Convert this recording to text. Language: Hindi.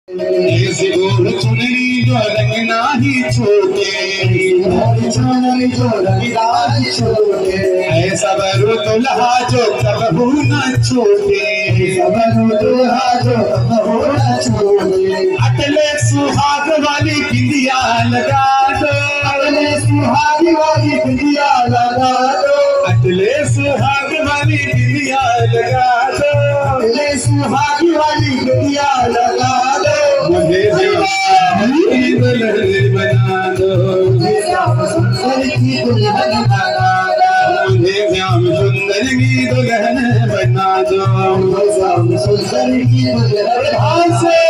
ऐसी गोर चुनरी जो रंग नाही छोटे, चुनरी जो रंग नाही छोटे, ऐसा बरू दुल्हा जो कबहू न छोटे, बरू दुल्हा जो कबहू न छोटे। अटले सुहाग वाली बिंदिया लगा दो, अटले सुहाग वाली बिंदिया लगा दो, अटले सुहाग वाली बिंदिया लगा दो, अटले सुहाग वाली बिंदिया लगा दो। मुझे दुल्हन बना दो, मुझे श्याम सुंदर की दुल्हन बना दो, मुझे श्याम सुंदर की दुल्हन बना दो, श्याम सुंदर की दुल्हन।